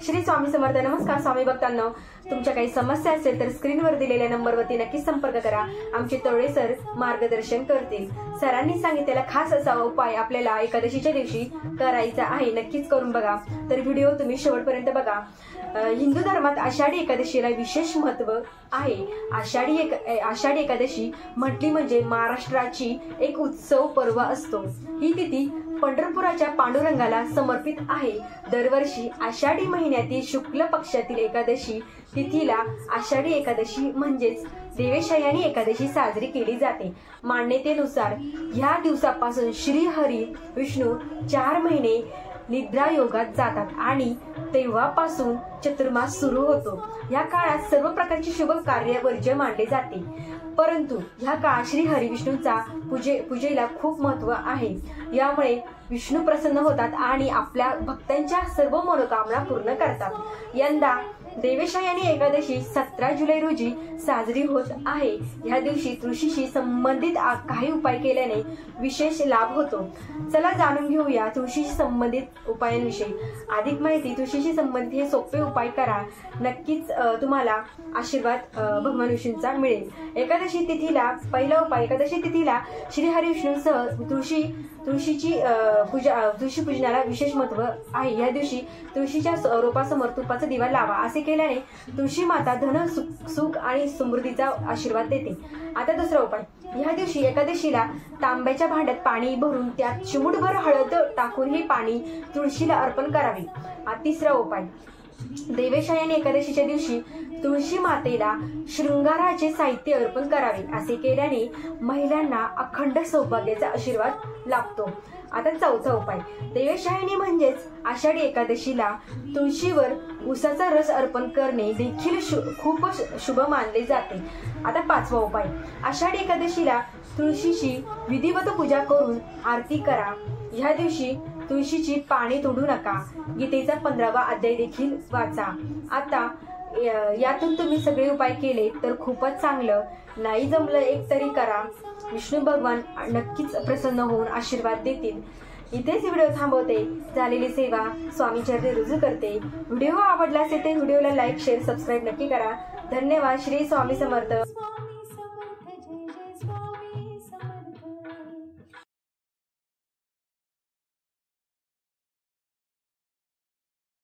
श्री स्वामी समर्थ। नमस्कार स्वामी भक्तांनो, तुमच्या काही समस्या असेल तर स्क्रीनवर दिलेल्या नंबरवरती नक्की संपर्क करा। आमचे तळवे सर मार्गदर्शन करतील। सरांनी सांगितलेला खास असा उपाय आपल्याला एकादशीच्या दिवशी करायचा आहे, नक्कीच करून बघा। तर व्हिडिओ तुम्ही शेवटपर्यंत बघा। हिंदू धर्मात आषाढी एकादशीला विशेष महत्त्व आहे। आषाढी एकादशी म्हटली म्हणजे महाराष्ट्राची एक उत्सव पर्व असतो। ही तिथी पंढरपुराच्या पांडुरंगाला समर्पित आहे। दरवर्षी आषाढी महिन्यातील शुक्ल पक्षातील एकादशी तिथीला आषाढी एकादशी म्हणजेच देवशयनी एकादशी साजरी केली जाते। मान्यतेनुसार ह्या दिवसापासून श्री हरी विष्णू 4 महिने निद्रा योगात जातात आणि तेव्हापासून चतुर्मास सुरू होतो। या काळात सर्व प्रकारची शुभ कार्य वर्ज्य मानले जाते, परंतु ह्या काळात श्री हरी विष्णूचा पूजेला खूप महत्त्व आहे। यामुळे विष्णू प्रसन्न होतात आणि आपल्या भक्तांच्या सर्व मनोकामना पूर्ण करतात। यंदा देवशयनी एकादशी 17 जुलै रोजी साजरी होत आहे। या दिवशी तुळशीशी संबंधित काही उपाय केल्याने विशेष लाभ होतो। चला जाणून घेऊया तुळशीशी संबंधित उपायांविषयी। अधिक माहिती तुळशीशी संबंधित हे सोपे उपाय करा, नक्कीच तुम्हाला आशीर्वाद भगवान विष्णूंचा मिळेल। एकादशी तिथीला पहिला उपाय, एकादशी तिथीला श्री हरी विष्णूंसह तुळशी पूजनाला विशेष महत्त्व आहे। या दिवशी तुळशीच्या रोपासमोर तुपाचा दिवा लावा। असे केल्याने तुळशी माता धन सुख आणि समृद्धीचा आशीर्वाद देते। आता दुसरा उपाय, या दिवशी एकादशीला तांब्याच्या भांड्यात पाणी भरून त्यात चिमूटभर हळद टाकून हे पाणी तुळशीला अर्पण करावे। तिसरा उपाय, देवशयनी एकादशीच्या दिवशी तुळशी मातेला शृंगाराचे साहित्य अर्पण करावे। असे केल्याने महिलांना अखंड सौभाग्याचा आशीर्वाद लाभतो। आता चौथा उपाय, देवशयनी म्हणजेच आषाढी एकादशीला तुळशीवर उसाचा रस अर्पण करणे देखील खूपच शुभ मानले जाते। आता पाचवा उपाय, आषाढी एकादशीला तुळशीची विधिवत पूजा करून आरती करा। ह्या दिवशी तुळशीची पाने तोडू नका। गीतेचा 15वा अध्याय देखील वाचा। आता यातून तुम्ही सगळे उपाय केले तर खूपच चांगलं, नाही जमलं एक तरी करा। विष्णू भगवान नक्कीच प्रसन्न होऊन आशीर्वाद देतील। इथेच व्हिडिओ थांबवते। झालेली सेवा स्वामी चरणी रुजू करते। व्हिडिओ आवडला असेल तर व्हिडिओला लाईक शेअर सबस्क्राईब नक्की करा। धन्यवाद। श्री स्वामी समर्थ।